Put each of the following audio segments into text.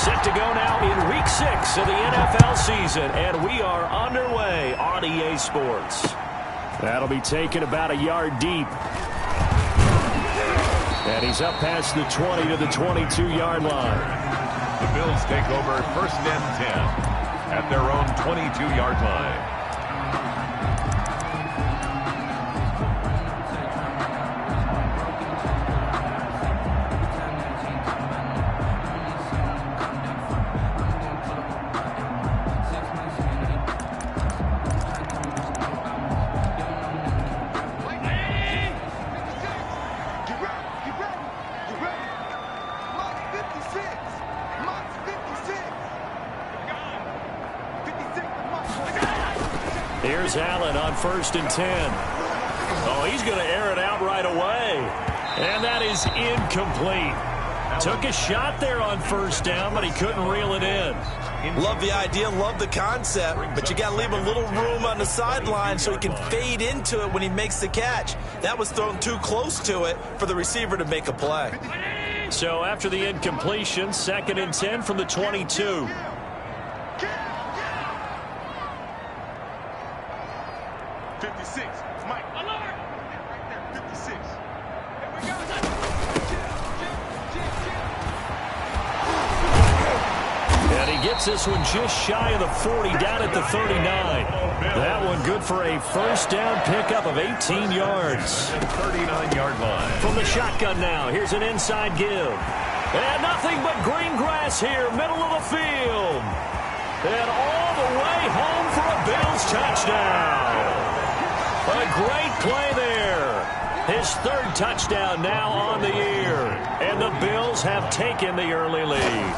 Set to go now in Week 6 of the NFL season, and we are underway on EA Sports. That'll be taken about a yard deep. And he's up past the 20 to the 22-yard line. The Bills take over 1st and 10 at their own 22-yard line. Here's Allen on 1st and 10. Oh, he's going to air it out right away. And that is incomplete. Took a shot there on 1st down, but he couldn't reel it in. Love the idea, love the concept, but you got to leave a little room on the sideline so he can fade into it when he makes the catch. That was thrown too close to it for the receiver to make a play. So after the incompletion, 2nd and 10 from the 22. This one just shy of the 40, down at the 39. That one good for a 1st down pickup of 18 yards. 39-yard line. From the shotgun now, here's an inside give. And nothing but green grass here, middle of the field. And all the way home for a Bills touchdown. A great play there. His 3rd touchdown now on the year. And the Bills have taken the early lead.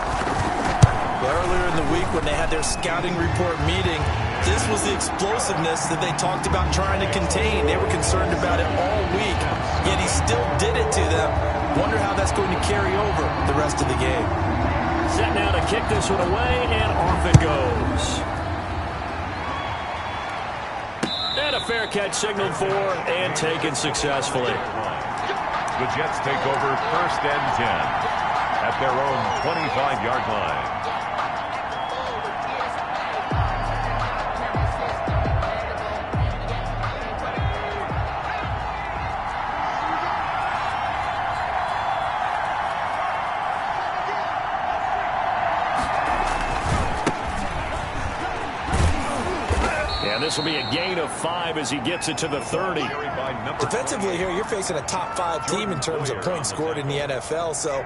Earlier in the week when they had their scouting report meeting, this was the explosiveness that they talked about trying to contain. They were concerned about it all week, yet he still did it to them. Wonder how that's going to carry over the rest of the game. Set now to kick this one away, and off it goes. And a fair catch signaled for and taken successfully. The Jets take over 1st and 10 at their own 25-yard line. This will be a gain of 5 as he gets it to the 30. Defensively here, you're facing a top 5 team in terms of points scored in the NFL. So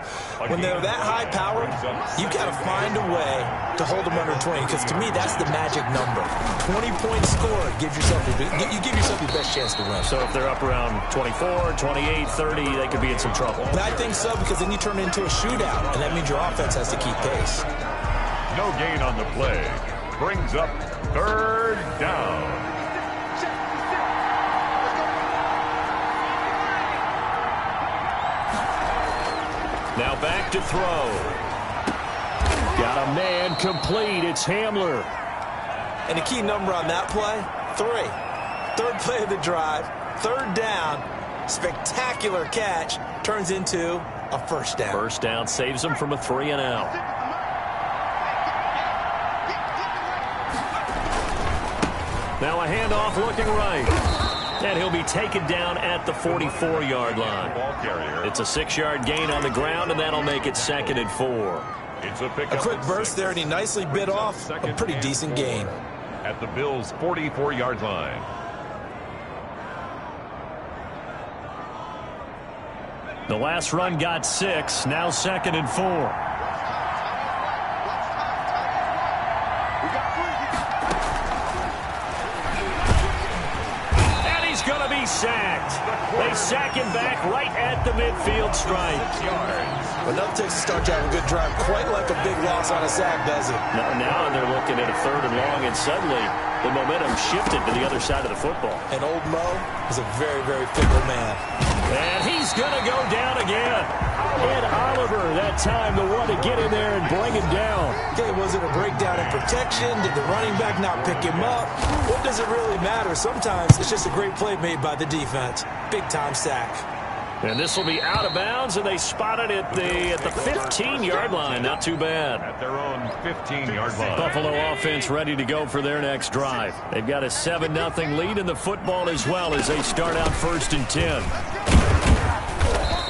when they're that high powered, you've got to find a way to hold them under 20. Because to me, that's the magic number. 20 points scored gives yourself you give yourself your best chance to win. So if they're up around 24, 28, 30, they could be in some trouble. But I think so, because then you turn it into a shootout, and that means your offense has to keep pace. No gain on the play. Brings up 3rd down. Now back to throw. Got a man complete. It's Hamler. And the key number on that play, 3. 3rd play of the drive, 3rd down, spectacular catch, turns into a 1st down. 1st down saves him from a 3 and out. Now a handoff looking right. And he'll be taken down at the 44-yard line. It's a 6-yard gain on the ground, and that'll make it 2nd and 4. A quick burst there, and he nicely bit off a pretty decent gain. At the Bills' 44-yard line. The last run got 6, now 2nd and 4. Sacked. They sack him back right at the midfield stripe. Another Texas start to have a good drive, quite like a big loss on a sack, does it? Now they're looking at a 3rd and long, and suddenly the momentum shifted to the other side of the football. And old Mo is a very, very fickle man. And he's going to go down again. And Oliver, that time, the one to get in there and bring him down. Okay, was it a breakdown in protection? Did the running back not pick him up? What does it really matter? Sometimes it's just a great play made by the defense. Big-time sack. And this will be out of bounds, and they spot it at the 15-yard line. Not too bad. At their own 15-yard line. Buffalo offense ready to go for their next drive. They've got a 7-0 lead in the football as well as they start out 1st and 10.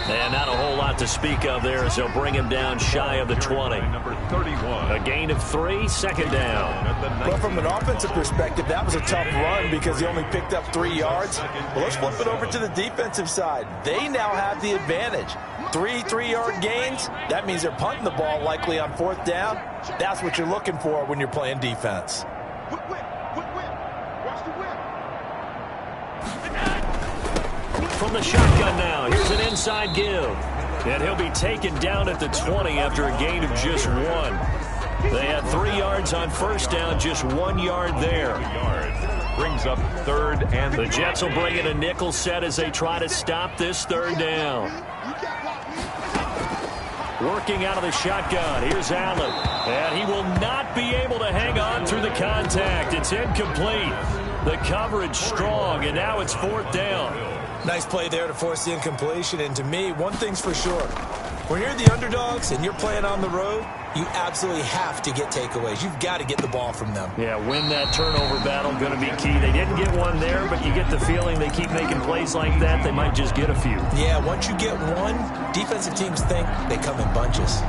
And not a whole lot to speak of there as they'll bring him down shy of the 20. Number 31. A gain of 3, 2nd down. Well, from an offensive perspective, that was a tough run because he only picked up 3 yards. Well, let's flip it over to the defensive side. They now have the advantage. 3-3-yard gains, that means they're punting the ball likely on 4th down. That's what you're looking for when you're playing defense. From the shotgun now, here's an inside give. And he'll be taken down at the 20 after a gain of just 1. They had 3 yards on 1st down, just 1 yard there. Brings up 3rd and the Jets will bring in a nickel set as they try to stop this 3rd down. Working out of the shotgun, here's Allen. And he will not be able to hang on through the contact. It's incomplete. The coverage strong, and now it's 4th down. Nice play there to force the incompletion. And to me, one thing's for sure. When you're the underdogs and you're playing on the road, you absolutely have to get takeaways. You've got to get the ball from them. Yeah, win that turnover battle, going to be key. They didn't get one there, but you get the feeling they keep making plays like that, they might just get a few. Yeah, once you get one, defensive teams think they come in bunches.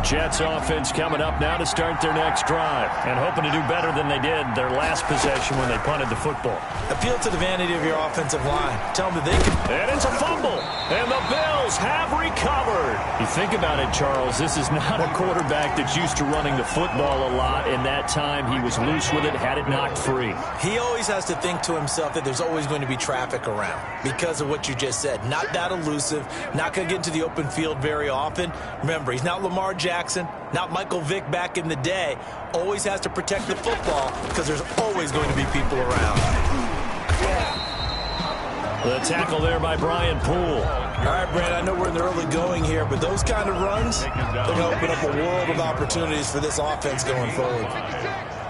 Jets offense coming up now to start their next drive and hoping to do better than they did their last possession when they punted the football. Appeal to the vanity of your offensive line. Tell them that they can. And it's a fumble. And the Bills have recovered. You think about it, Charles, this is not a quarterback that's used to running the football a lot. In that time, he was loose with it, had it knocked free. He always has to think to himself that there's always going to be traffic around because of what you just said. Not that elusive, not going to get into the open field very often. Remember, he's not Lamar Jackson, not Michael Vick back in the day. Always has to protect the football because there's always going to be people around. The tackle there by Brian Poole. All right, Brad, I know we're in the early going here, but those kind of runs, they're going to open up a world of opportunities for this offense going forward.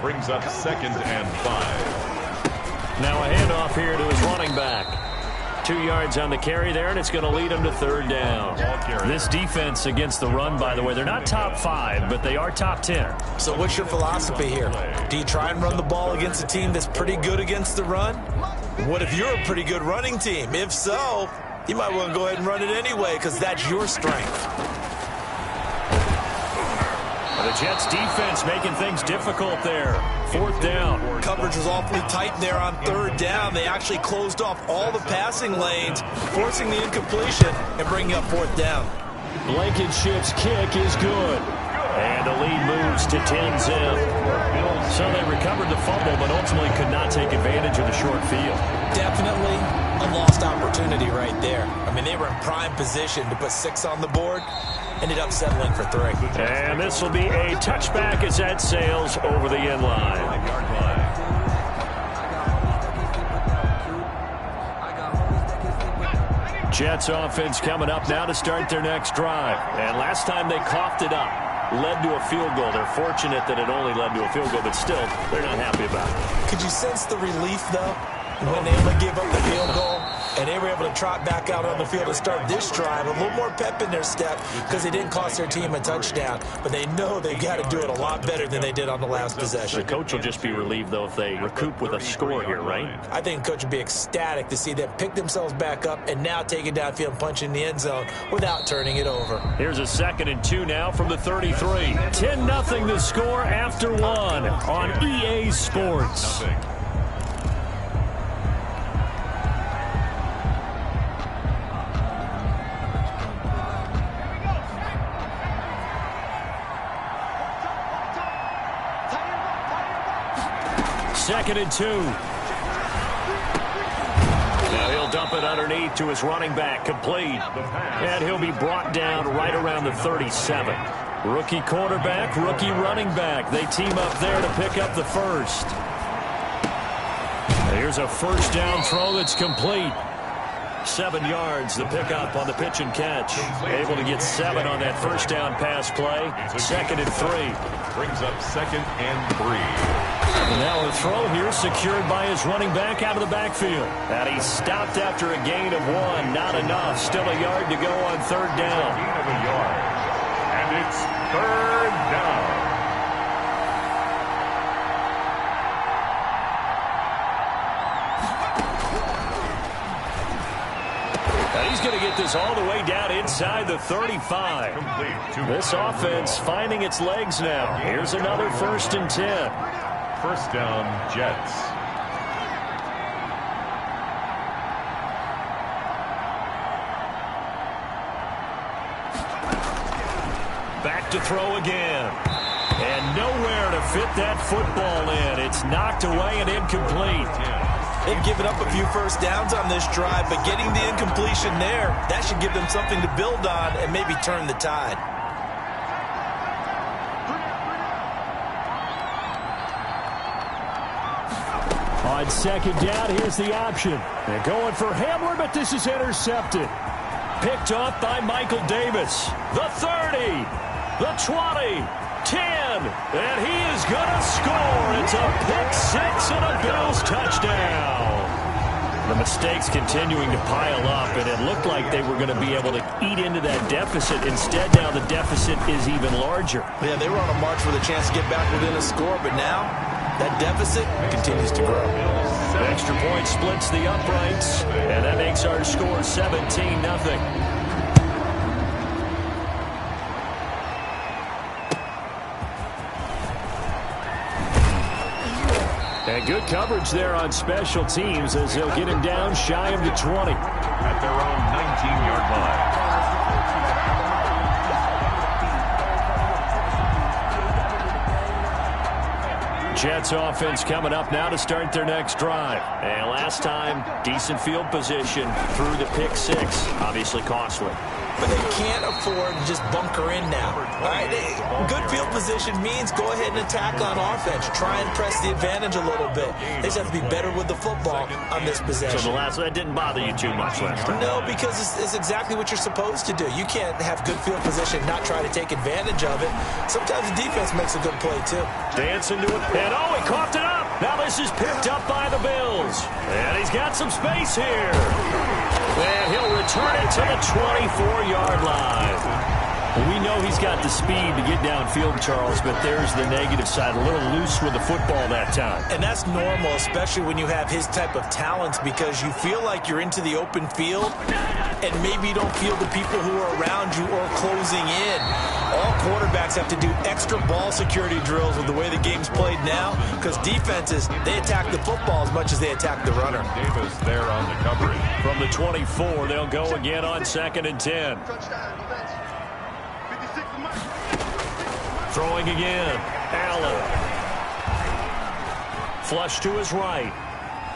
Brings up 2nd and 5. Now a handoff here to his running back. 2 yards on the carry there, and it's going to lead him to 3rd down. This defense against the run, by the way, they're not top 5, but they are top 10. So what's your philosophy here? Do you try and run the ball against a team that's pretty good against the run? What if you're a pretty good running team? If so, you might want to go ahead and run it anyway because that's your strength. The Jets defense making things difficult there. 4th down. Coverage was awfully tight there on 3rd down. They actually closed off all the passing lanes, forcing the incompletion and bringing up 4th down. Blankenship's kick is good. And the lead moves to 10-zip. So they recovered the fumble, but ultimately could not take advantage of the short field. Definitely a lost opportunity right there. I mean, they were in prime position to put 6 on the board. Ended up settling for 3. And this will be a touchback as that sails over the end line. Jets offense coming up now to start their next drive. And last time they coughed it up, led to a field goal. They're fortunate that it only led to a field goal, but still, they're not happy about it. Could you sense the relief, though, when they only gave up the field goal? And they were able to trot back out on the field to start this drive. A little more pep in their step because they didn't cost their team a touchdown. But they know they've got to do it a lot better than they did on the last possession. The coach will just be relieved, though, if they recoup with a score here, right? I think the coach would be ecstatic to see them pick themselves back up and now take it downfield and punch in the end zone without turning it over. Here's a 2nd and 2 now from the 33. 10-0 the score after 1 on EA Sports. Second and 2. Now he'll dump it underneath to his running back, complete. And he'll be brought down right around the 37. Rookie quarterback, rookie running back. They team up there to pick up the first. Here's a 1st down throw that's complete. 7 yards, the pickup on the pitch and catch. Able to get 7 on that first down pass play. 2nd and 3. Brings up 2nd and 3. And now a throw here secured by his running back out of the backfield. And he stopped after a gain of 1. Not enough. Still a yard to go on 3rd down. Gain of a yard. And it's 3rd down. He's going to get this all the way down inside the 35. This offense finding its legs now. Here's another 1st and 10. 1st down, Jets. Back to throw again. And nowhere to fit that football in. It's knocked away and incomplete. They've given up a few first downs on this drive, but getting the incompletion there, that should give them something to build on and maybe turn the tide. On 2nd down, here's the option. They're going for Hamler, but this is intercepted. Picked off by Michael Davis. The 30, the 20, 10, and he is going to score. It's a pick-6 and a Bills touchdown. The mistakes continuing to pile up, and it looked like they were going to be able to eat into that deficit. Instead, now the deficit is even larger. Yeah, they were on a march with a chance to get back within a score, but now that deficit continues to grow. The extra point splits the uprights, and that makes our score 17-0. And good coverage there on special teams as they'll get him down shy of the 20. At their own 19-yard line. Jets offense coming up now to start their next drive. And last time, decent field position through the pick-6. Obviously costly. But they can't afford to just bunker in now. All right, good field position means go ahead and attack on offense. Try and press the advantage a little bit. They just have to be better with the football on this possession. So that didn't bother you too much last time? No, because it's exactly what you're supposed to do. You can't have good field position and not try to take advantage of it. Sometimes the defense makes a good play, too. Dance into it. And he coughed it up. Now this is picked up by the Bills. And he's got some space here. And he'll return it to the 24-yard line. We know he's got the speed to get downfield, Charles, but there's the negative side. A little loose with the football that time. And that's normal, especially when you have his type of talents, because you feel like you're into the open field and maybe you don't feel the people who are around you or closing in. All quarterbacks have to do extra ball security drills with the way the game's played now, because defenses, they attack the football as much as they attack the runner. Davis there on the coverage. From the 24, they'll go again on 2nd and 10. Throwing again. Allen. Flush to his right.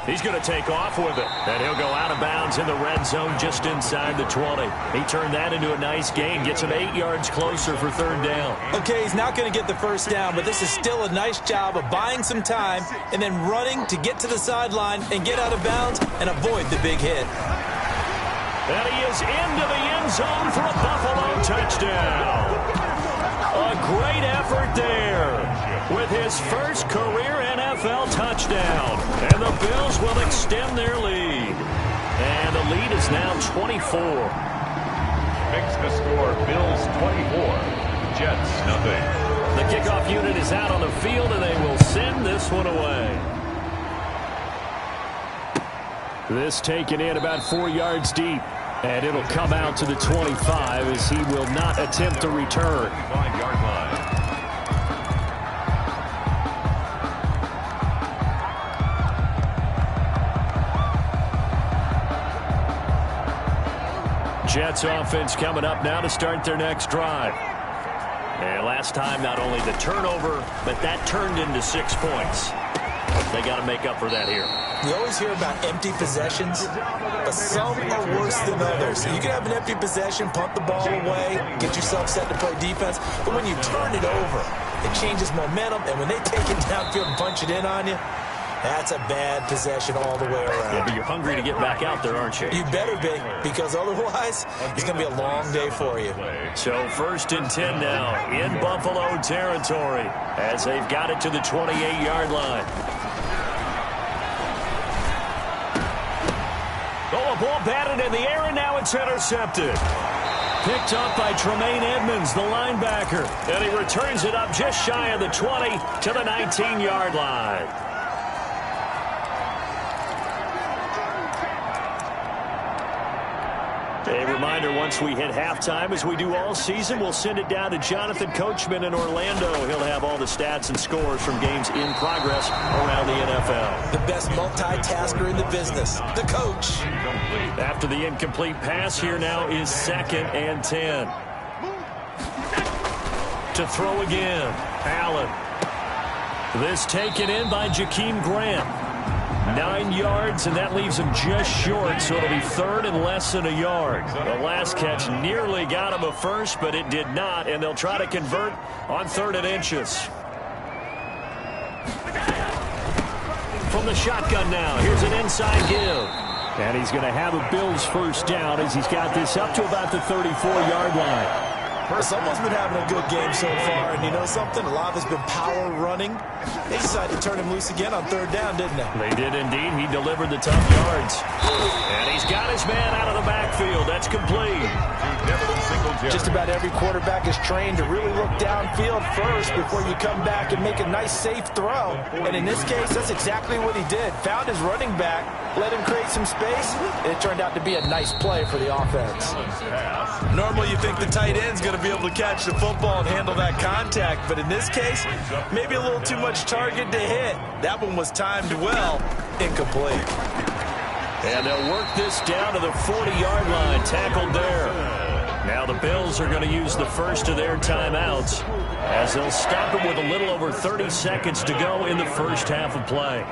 He's going to take off with it. And he'll go out of bounds in the red zone just inside the 20. He turned that into a nice gain. Gets him 8 yards closer for 3rd down. Okay, he's not going to get the first down, but this is still a nice job of buying some time and then running to get to the sideline and get out of bounds and avoid the big hit. And he is into the end zone for a Buffalo touchdown. A great effort there with his first career NFL touchdown. And the Bills will extend their lead. And the lead is now 24. Makes the score Bills 24, Jets nothing. The kickoff unit is out on the field, and they will send this one away. This taken in about 4 yards deep. And it'll come out to the 25 as he will not attempt to return. 5-yard line. Jets offense coming up now to start their next drive. And last time, not only the turnover, but that turned into 6 points. They got to make up for that here. You always hear about empty possessions, but some are worse than others. You can have an empty possession, punt the ball away, get yourself set to play defense, but when you turn it over, it changes momentum, and when they take it downfield and punch it in on you, That's a bad possession all the way around. Yeah, but you're hungry to get back out there, aren't you? You better be, because otherwise it's going to be a long day for you. So 1st and 10 now in Buffalo territory as they've got it to the 28-yard line. Oh, a ball batted in the air, and now it's intercepted. Picked up by Tremaine Edmonds, the linebacker. And he returns it up just shy of the 20 to the 19-yard line. A reminder, once we hit halftime, as we do all season, we'll send it down to Jonathan Coachman in Orlando. He'll have all the stats and scores from games in progress around the NFL. The best multitasker in the business, the coach. After the incomplete pass, here now is 2nd and 10. To throw again, Allen. This taken in by Jakeem Grant. 9 yards, and that leaves him just short, so it'll be 3rd and less than a yard. The last catch nearly got him a first, but it did not, and they'll try to convert on 3rd and inches. From the shotgun now, here's an inside give. And he's going to have a Bills first down as he's got this up to about the 34-yard line. Someone's been having a good game so far, and you know something? A lot of it's been power running. They decided to turn him loose again on 3rd down, didn't they? They did indeed. He delivered the tough yards. And he's got his man out of the backfield. That's complete. Just about every quarterback is trained to really look downfield first before you come back and make a nice, safe throw. And in this case, that's exactly what he did. Found his running back, let him create some space, and it turned out to be a nice play for the offense. Normally, you think the tight end's going to be able to catch the football and handle that contact, but in this case, maybe a little too much target to hit. That one was timed well, incomplete. And they'll work this down to the 40-yard line, tackled there. Now the Bills are going to use the first of their timeouts as they'll stop it with a little over 30 seconds to go in the first half of play.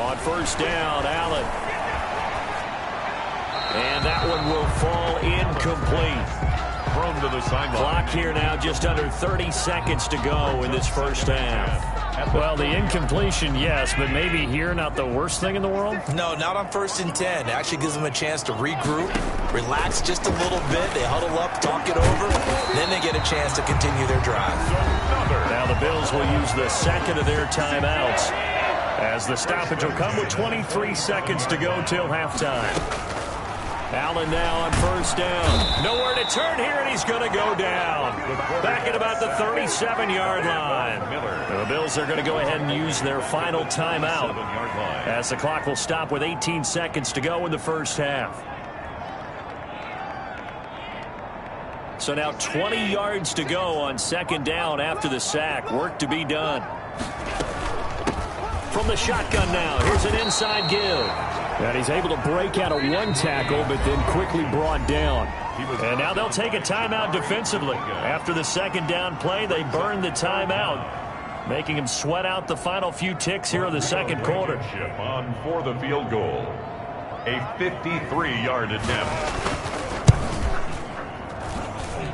On 1st down, Allen. And that one will fall incomplete. Thrown to the sideline. Clock here now, just under 30 seconds to go in this first half. Well, the incompletion, yes, but maybe here not the worst thing in the world? No, not on 1st and 10. It actually gives them a chance to regroup, relax just a little bit. They huddle up, talk it over, then they get a chance to continue their drive. Now the Bills will use the 2nd of their timeouts as the stoppage will come with 23 seconds to go till halftime. Allen now on 1st down. Nowhere to turn here, and he's going to go down. Back at about the 37-yard line. The Bills are going to go ahead and use their final timeout as the clock will stop with 18 seconds to go in the first half. So now 20 yards to go on 2nd down after the sack. Work to be done. From the shotgun now, here's an inside give. And he's able to break out of one tackle, but then quickly brought down. And now they'll take a timeout defensively. After the 2nd down play, they burn the timeout, making him sweat out the final few ticks here in the 2nd quarter. On for the field goal. A 53-yard attempt.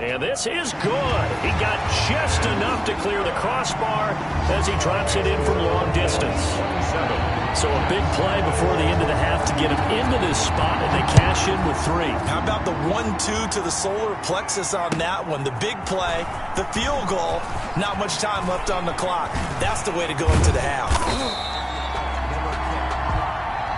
And this is good. He got just enough to clear the crossbar as he drops it in from long distance. So a big play before the end of the half to get him into this spot, and they cash in with 3. How about the 1-2 to the solar plexus on that one? The big play, the field goal, not much time left on the clock. That's the way to go into the half.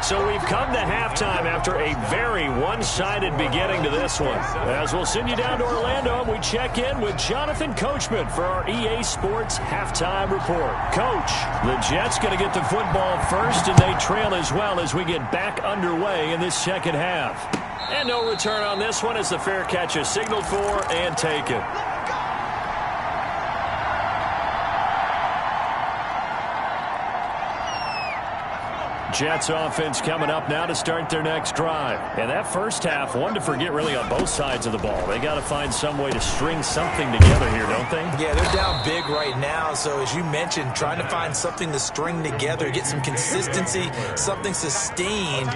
So we've come to halftime after a very one-sided beginning to this one. As we'll send you down to Orlando, and we check in with Jonathan Coachman for our EA Sports Halftime Report. Coach, the Jets going to get the football first, and they trail as well as we get back underway in this 2nd half. And no return on this one as the fair catch is signaled for and taken. Jets offense coming up now to start their next drive. And that first half, one to forget really on both sides of the ball. They got to find some way to string something together here, don't they? Yeah, they're down big right now. So as you mentioned, trying to find something to string together, get some consistency, something sustained,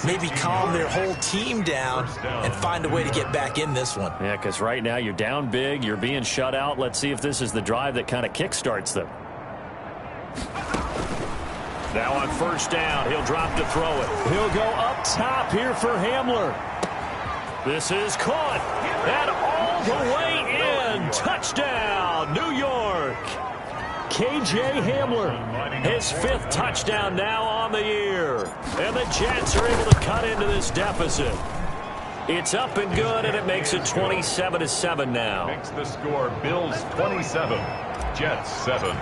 maybe calm their whole team down and find a way to get back in this one. Yeah, because right now you're down big, you're being shut out. Let's see if this is the drive that kind of kickstarts them. Now on first down, he'll drop to throw it. He'll go up top here for Hamler. This is caught. And all the way in. Touchdown, New York. K.J. Hamler, his 5th touchdown now on the year. And the Jets are able to cut into this deficit. It's up and good, and it makes it 27-7 now. Makes the score Bills 27, Jets 7.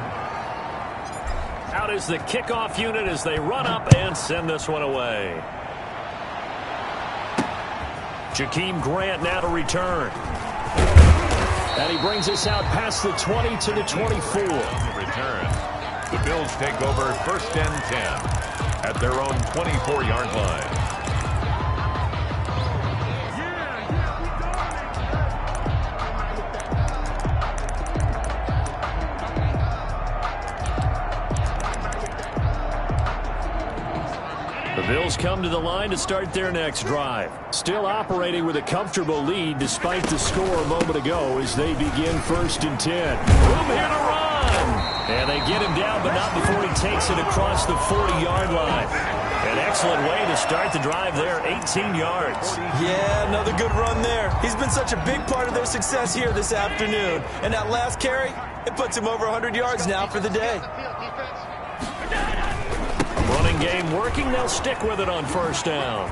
Out is the kickoff unit as they run up and send this one away. Jakeem Grant now to return. And he brings us out past the 20 to the 24. Return. The Bills take over first and 10 at their own 24-yard line. The Bills come to the line to start their next drive. Still operating with a comfortable lead despite the score a moment ago as they begin first and 10. Room here to run. And they get him down, but not before he takes it across the 40-yard line. An excellent way to start the drive there, 18 yards. Yeah, another good run there. He's been such a big part of their success here this afternoon. And that last carry, it puts him over 100 yards now for the day. Running game working. They'll stick with it on first down.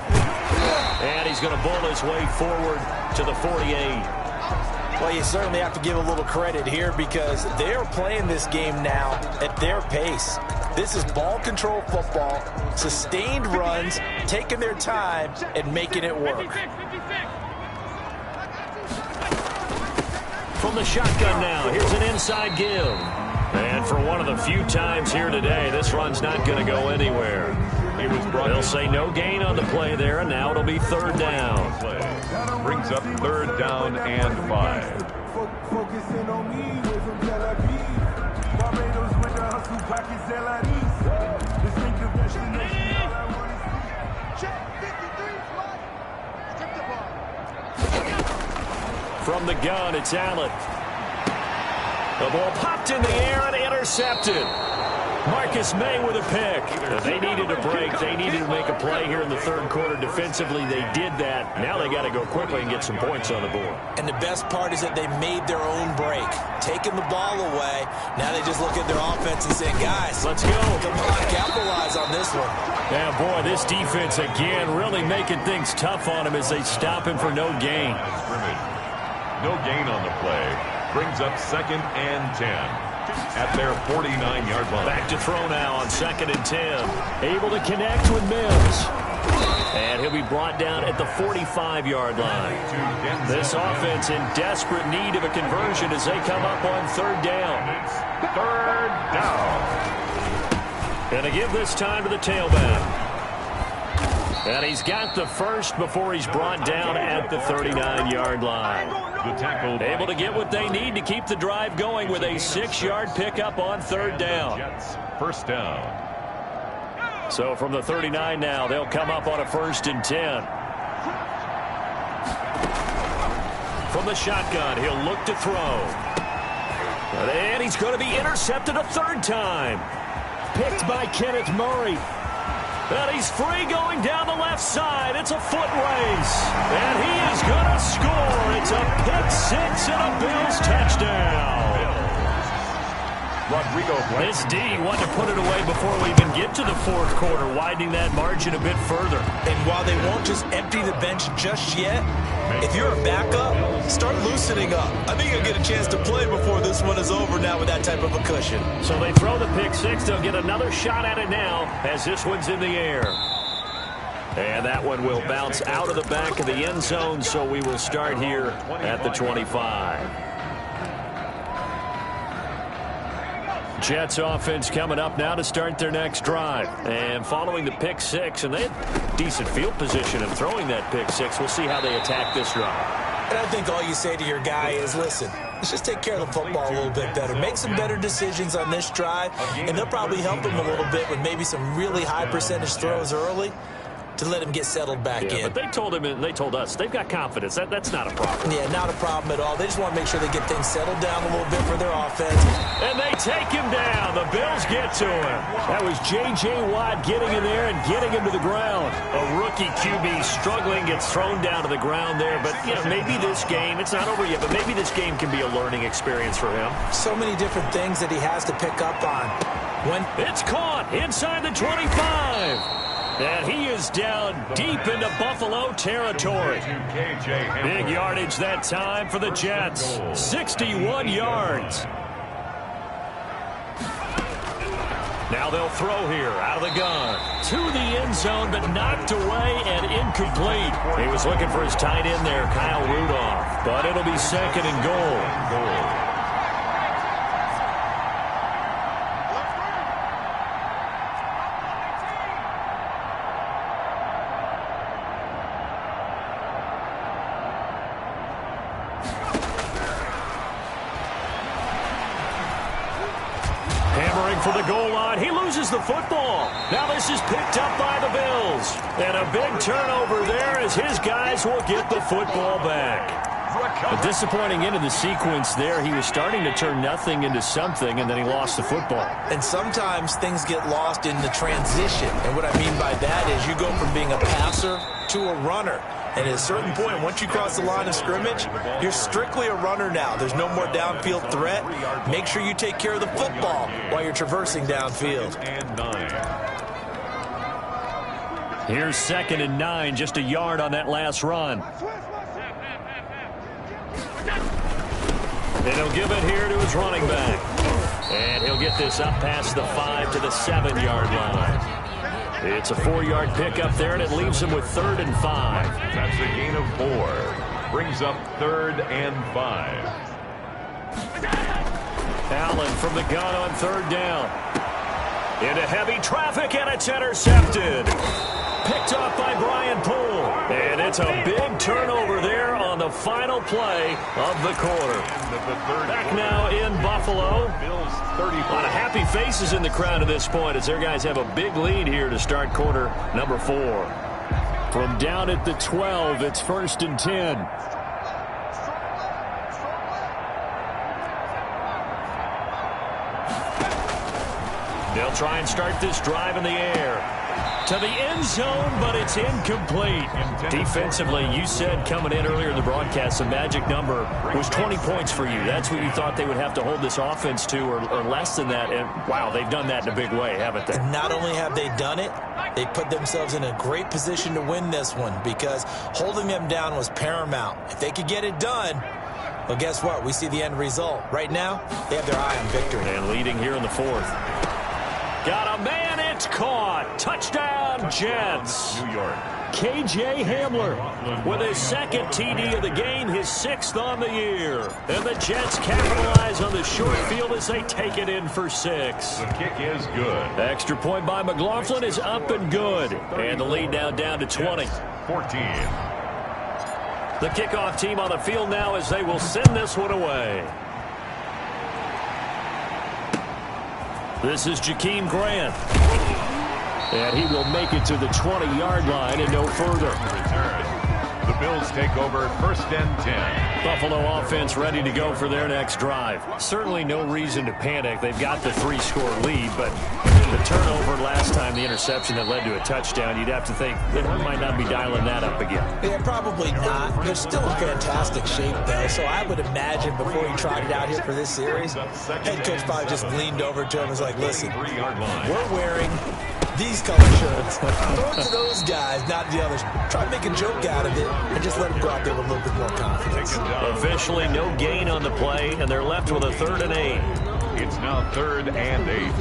And he's going to bowl his way forward to the 48. Well, you certainly have to give a little credit here because they're playing this game now at their pace. This is ball control football, sustained runs, taking their time, and making it work. From the shotgun now, here's an inside give. And for one of the few times here today, this run's not going to go anywhere. They'll say no gain on the play there, and now it'll be third down. Brings up third down and 5. From the gun, it's Allen. The ball popped in the air and intercepted. Marcus May with a pick. They needed a break. They needed to make a play here in the third quarter. Defensively, they did that. Now they got to go quickly and get some points on the board. And the best part is that they made their own break. Taking the ball away. Now they just look at their offense and say, guys, let's go. Come on, capitalize on this one. Yeah, boy, this defense again really making things tough on him as they stop him for no gain. No gain on the play. Brings up second and 10 at their 49-yard line. Back to throw now on second and 10. Able to connect with Mills. And he'll be brought down at the 45-yard line. This offense in desperate need of a conversion as they come up on third down. Third down. Going to give this time to the tailback. And he's got the first before he's brought down at the 39-yard line. Able to get what they need to keep the drive going with a 6-yard pickup on third down. First down. So from the 39 now, they'll come up on a first and 10. From the shotgun, he'll look to throw. And he's going to be intercepted a third time. Picked by Kenneth Murray. And he's free going down the left side. It's a foot race. And he is going to score. It's a pick six and a Bills touchdown. This D wanted to put it away before we even get to the fourth quarter, widening that margin a bit further. And while they won't just empty the bench just yet, if you're a backup, start loosening up. I think you'll get a chance to play before this one is over now with that type of a cushion. So they throw the pick six. They'll get another shot at it now as this one's in the air. And that one will bounce out of the back of the end zone, so we will start here at the 25. Jets offense coming up now to start their next drive. And following the pick six, and they had decent field position in throwing that pick six. We'll see how they attack this drive. And I think all you say to your guy is, listen, let's just take care of the football a little bit better. Make some better decisions on this drive, and they'll probably help him a little bit with maybe some really high percentage throws early. to let him get settled back in. But they told him, and they told us, they've got confidence. That's not a problem. Yeah, not a problem at all. They just want to make sure they get things settled down a little bit for their offense. And they take him down. The Bills get to him. That was J.J. Watt getting in there and getting him to the ground. A rookie QB struggling, gets thrown down to the ground there. But, maybe this game, it's not over yet, but maybe this game can be a learning experience for him. So many different things that he has to pick up on. It's caught inside the 25. And he is down deep into Buffalo territory. Big yardage that time for the Jets. 61 yards. Now they'll throw here out of the gun. To the end zone, but knocked away and incomplete. He was looking for his tight end there, Kyle Rudolph. But it'll be second and goal. For the goal line. He loses the football. Now this is picked up by the Bills. And a big turnover there as his guys will get the football back. A disappointing end of the sequence there. He was starting to turn nothing into something, and then he lost the football. And sometimes things get lost in the transition. And what I mean by that is you go from being a passer to a runner. And at a certain point, once you cross the line of scrimmage, you're strictly a runner now. There's no more downfield threat. Make sure you take care of the football while you're traversing downfield. Here's 2nd and 9, just a yard on that last run. And he'll give it here to his running back. And he'll get this up past the 5 to the 7-yard line. It's a 4-yard pickup there, and it leaves him with 3rd and 5. That's a gain of 4. Brings up 3rd and 5. Allen from the gun on 3rd down. Into heavy traffic, and it's intercepted. Picked off by Brian Poole. And it's a big turnover there on the final play of the quarter. Back now in Buffalo. A lot of happy faces in the crowd at this point as their guys have a big lead here to start quarter number 4. From down at the 12, it's 1st and 10. They'll try and start this drive in the air. To the end zone, but it's incomplete. Defensively, you said coming in earlier in the broadcast, the magic number was 20 points for you. That's what you thought they would have to hold this offense to, or less than that. And, wow, they've done that in a big way, haven't they? And not only have they done it, they put themselves in a great position to win this one because holding them down was paramount. If they could get it done, well, guess what? We see the end result. Right now, they have their eye on victory. And leading here in the 4th. Got a man, it's caught. Touchdown, Jets. New York. K.J. Hamler with his 2nd TD of the game, his 6th on the year. And the Jets capitalize on the short field as they take it in for 6. The kick is good. Extra point by McLaughlin is up and good. And the lead now down to 20. 14. The kickoff team on the field now as they will send this one away. This is Jakeem Grant. And he will make it to the 20-yard line and no further. The Bills take over 1st and 10. Buffalo offense ready to go for their next drive. Certainly no reason to panic. They've got the 3-score lead, but the turnover last time, the interception that led to a touchdown, you'd have to think they might not be dialing that up again. Yeah, probably not. They're still in fantastic shape, though, so I would imagine before he trotted out here for this series, head coach probably just leaned over to him and was like, listen, we're wearing these color shirts. Throw it to those guys, not the others. Try to make a joke out of it and just let them go out there with a little bit more confidence. Officially no gain on the play, and they're left with a 3rd and 8. It's now 3rd and 8.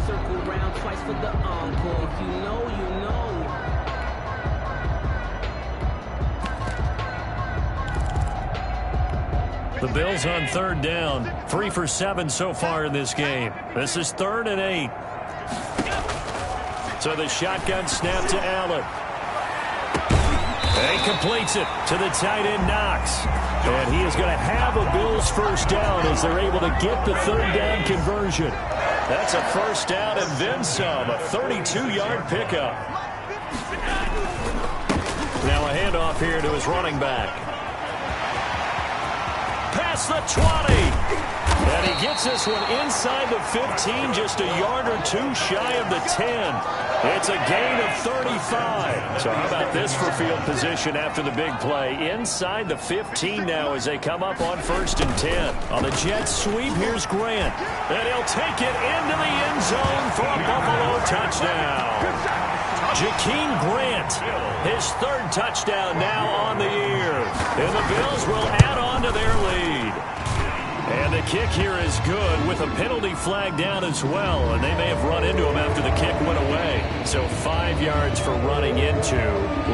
Circle round twice for the encore. You know. The Bills on 3rd down. 3 for 7 so far in this game. This is 3rd and 8. So the shotgun snap to Allen. And he completes it to the tight end Knox. And he is going to have a Bills 1st down as they're able to get the 3rd down conversion. That's a 1st down and then some. A 32-yard pickup. Now a handoff here to his running back. Past the 20. And he gets this one inside the 15, just a yard or two shy of the 10. It's a gain of 35. So how about this for field position after the big play? Inside the 15 now as they come up on 1st and 10. On the jet sweep, here's Grant. And he'll take it into the end zone for a Buffalo touchdown. Jakeem Grant, his 3rd touchdown now on the year. And the Bills will add on to their lead. And the kick here is good with a penalty flag down as well. And they may have run into him after the kick went away. So 5 yards for running into.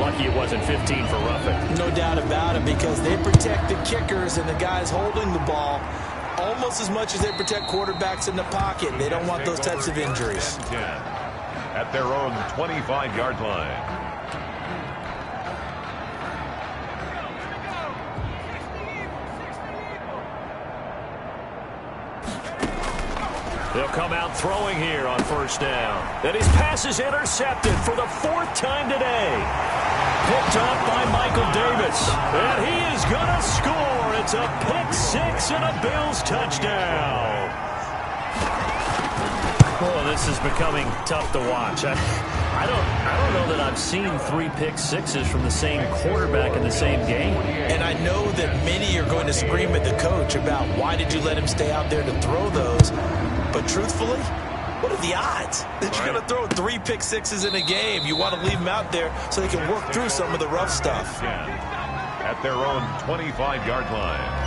Lucky it wasn't 15 for roughing. No doubt about it, because they protect the kickers and the guys holding the ball almost as much as they protect quarterbacks in the pocket. They don't want those types of injuries. At their own 25-yard line. They'll come out throwing here on 1st down. And his pass is intercepted for the 4th time today. Picked up by Michael Davis. And he is going to score. It's a pick-6 and a Bills touchdown. Oh, this is becoming tough to watch. I don't know that I've seen 3 pick-6s from the same quarterback in the same game. And I know that many are going to scream at the coach about why did you let him stay out there to throw those. But truthfully, what are the odds that you're going to throw 3 pick-6s in a game? You want to leave them out there so they can work through some of the rough stuff. At their own 25-yard line.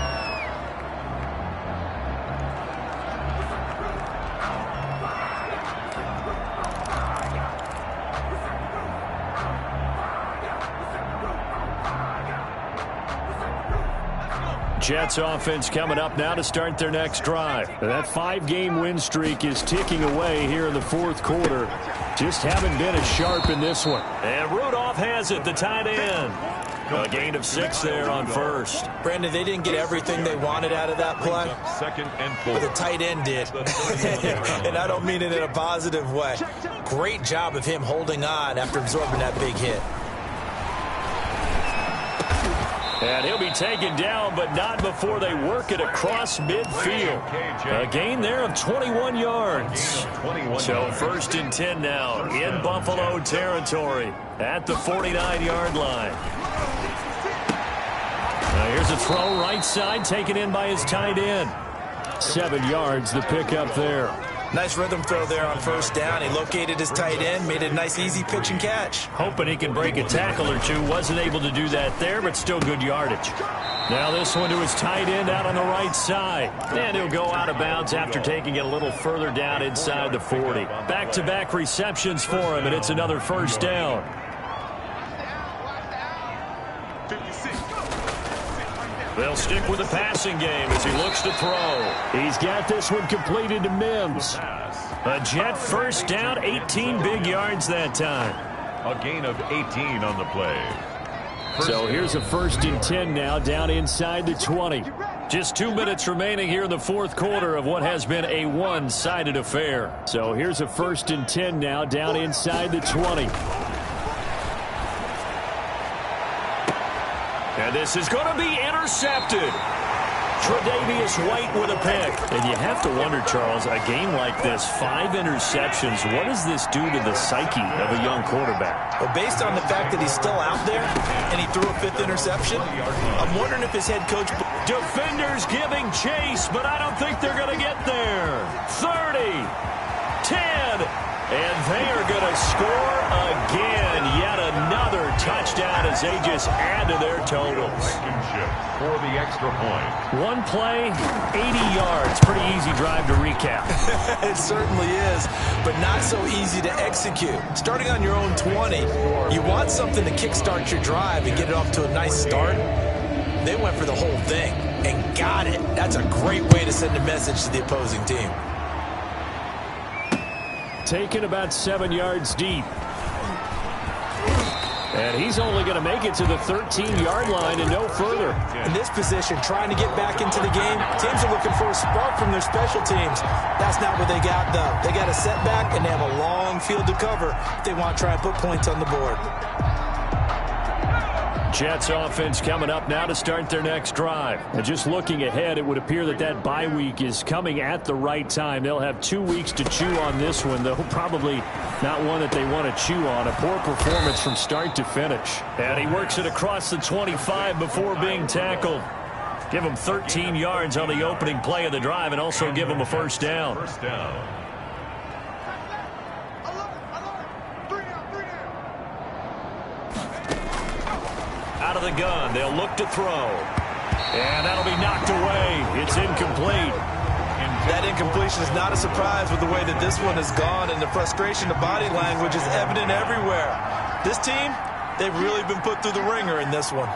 Jets offense coming up now to start their next drive. That 5-game win streak is ticking away here in the 4th quarter. Just haven't been as sharp in this one. And Rudolph has it, the tight end. A gain of 6 there on 1st. Brandon, they didn't get everything they wanted out of that play. 2nd and 4. But the tight end did. And I don't mean it in a positive way. Great job of him holding on after absorbing that big hit. And he'll be taken down, but not before they work it across midfield. A gain there of 21 yards. So 1st and 10 now in Buffalo territory at the 49-yard line. Now here's a throw right side taken in by his tight end. 7 yards the pickup there. Nice rhythm throw there on 1st down. He located his tight end, made a nice easy pitch and catch. Hoping he can break a tackle or two. Wasn't able to do that there, but still good yardage. Now this one to his tight end out on the right side. And he'll go out of bounds after taking it a little further down inside the 40. Back-to-back receptions for him, and it's another 1st down. They'll stick with the passing game as he looks to throw. He's got this one completed to Mims. A Jet 1st down, 18 big yards that time. A gain of 18 on the play. So here's a 1st and 10 now down inside the 20. Just 2 minutes remaining here in the 4th quarter of what has been a one-sided affair. So here's a 1st and 10 now down inside the 20. And this is going to be intercepted. Tre'Davious White with a pick. And you have to wonder, Charles, a game like this, 5 interceptions, what does this do to the psyche of a young quarterback? Well, based on the fact that he's still out there and he threw a 5th interception, I'm wondering if his head coach... Defenders giving chase, but I don't think they're going to get there. 30, 10, and they are going to score again. Yet another touchdown as they just add to their totals. For the extra point. One play, 80 yards. Pretty easy drive to recap. It certainly is, but not so easy to execute. Starting on your own 20, you want something to kickstart your drive and get it off to a nice start. They went for the whole thing and got it. That's a great way to send a message to the opposing team. Taken about 7 yards deep. And he's only going to make it to the 13-yard line and no further. In this position, trying to get back into the game, teams are looking for a spark from their special teams. That's not what they got, though. They got a setback, and they have a long field to cover if they want to try and put points on the board. Jets offense coming up now to start their next drive. And just looking ahead, it would appear that that bye week is coming at the right time. They'll have 2 weeks to chew on this one, though probably not one that they want to chew on. A poor performance from start to finish. And he works it across the 25 before being tackled. Give him 13 yards on the opening play of the drive and also give him a first down. First down. Out of the gun, they'll look to throw. And that'll be knocked away. It's incomplete. That incompletion is not a surprise with the way that this one has gone, and the frustration, the body language is evident everywhere. This team, they've really been put through the ringer in this one.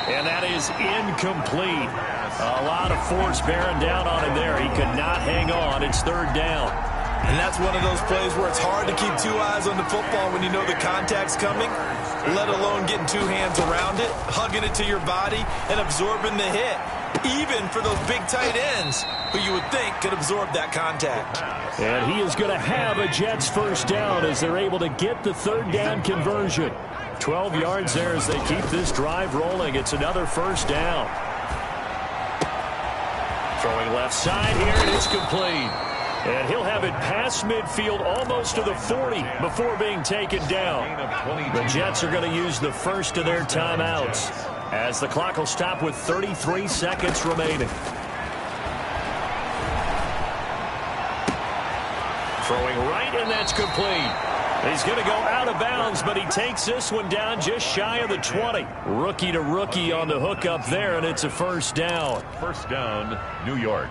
And that is incomplete. A lot of force bearing down on him there. He could not hang on. It's third down. And that's one of those plays where it's hard to keep 2 eyes on the football when you know the contact's coming, let alone getting 2 hands around it, hugging it to your body, and absorbing the hit, even for those big tight ends who you would think could absorb that contact. And he is going to have a Jets first down as they're able to get the third down conversion. 12 yards there as they keep this drive rolling. It's another first down. Throwing left side here, and it's complete. And he'll have it past midfield almost to the 40 before being taken down. The Jets are going to use the first of their timeouts as the clock will stop with 33 seconds remaining. Throwing right, and that's complete. He's going to go out of bounds, but he takes this one down just shy of the 20. Rookie to rookie on the hook up there, and it's a first down. First down, New York.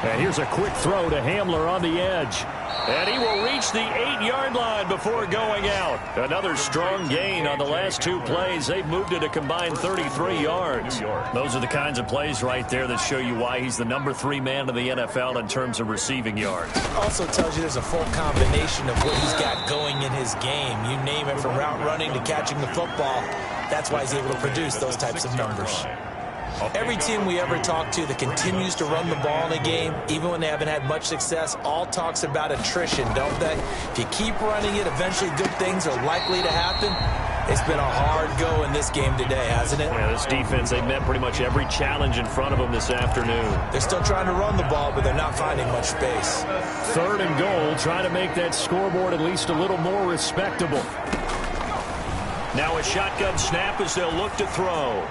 And here's a quick throw to Hamler on the edge. And he will reach the 8-yard line before going out. Another strong gain on the last 2 plays. They've moved it a combined 33 yards. Those are the kinds of plays right there that show you why he's the number 3 man in the NFL in terms of receiving yards. Also tells you there's a full combination of what he's got going in his game. You name it, from route running to catching the football. That's why he's able to produce those types of numbers. Every team we ever talk to that continues to run the ball in a game, even when they haven't had much success, all talks about attrition, don't they? If you keep running it, eventually good things are likely to happen. It's been a hard go in this game today, hasn't it? Yeah, this defense, they met pretty much every challenge in front of them this afternoon. They're still trying to run the ball, but they're not finding much space. Third and goal, trying to make that scoreboard at least a little more respectable. Now a shotgun snap as they'll look to throw.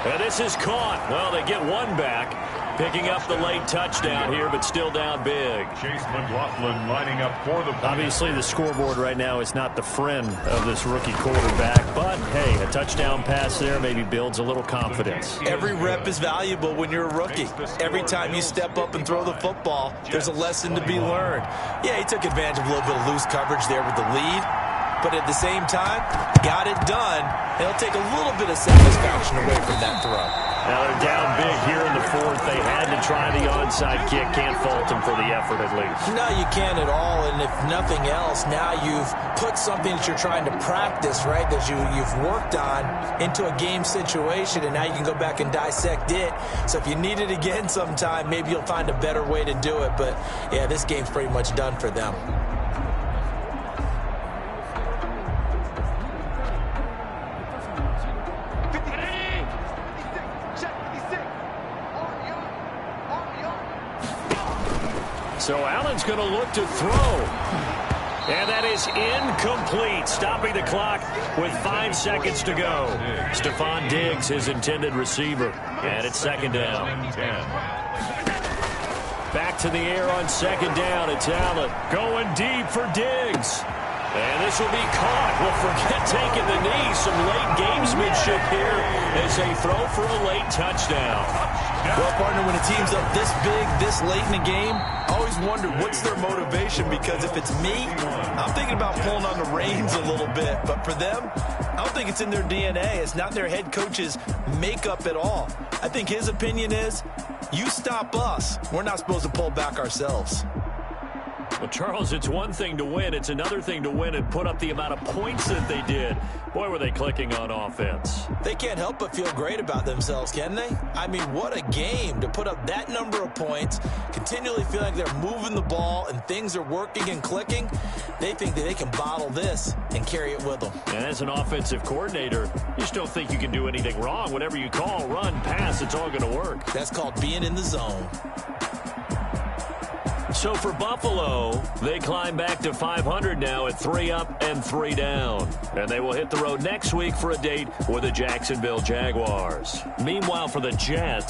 And this is caught. Well, they get one back, picking up the late touchdown here, but still down big. Chase McLaughlin lining up for the play. Obviously, the scoreboard right now is not the friend of this rookie quarterback, but, hey, a touchdown pass there maybe builds a little confidence. Every rep is valuable when you're a rookie. Every time you step up and throw the football, there's a lesson to be learned. Yeah, he took advantage of a little bit of loose coverage there with the lead, but at the same time, got it done. It'll take a little bit of satisfaction away from that throw. Now they're down big here in the 4th. They had to try the onside kick. Can't fault them for the effort at least. No, you can't at all. And if nothing else, now you've put something that you're trying to practice, right, that you've worked on into a game situation, and now you can go back and dissect it. So if you need it again sometime, maybe you'll find a better way to do it. But, yeah, this game's pretty much done for them. So Allen's going to look to throw. And that is incomplete, stopping the clock with 5 seconds to go. Stephon Diggs, his intended receiver. And it's second down. Back to the air on second down. It's Allen going deep for Diggs. And this will be caught. Well, forget taking the knee. Some late gamesmanship here as they throw for a late touchdown. Well, partner, when a team's up this big, this late in the game, I always wonder what's their motivation, because if it's me, I'm thinking about pulling on the reins a little bit. But for them, I don't think it's in their DNA. It's not their head coach's makeup at all. I think his opinion is, you stop us. We're not supposed to pull back ourselves. Well, Charles, it's one thing to win. It's another thing to win and put up the amount of points that they did. Boy, were they clicking on offense. They can't help but feel great about themselves, can they? I mean, what a game to put up that number of points, continually feeling like they're moving the ball and things are working and clicking. They think that they can bottle this and carry it with them. And as an offensive coordinator, you just don't think you can do anything wrong. Whatever you call, run, pass, it's all going to work. That's called being in the zone. So for Buffalo, they climb back to 500 now at 3 up and 3 down. And they will hit the road next week for a date with the Jacksonville Jaguars. Meanwhile, for the Jets,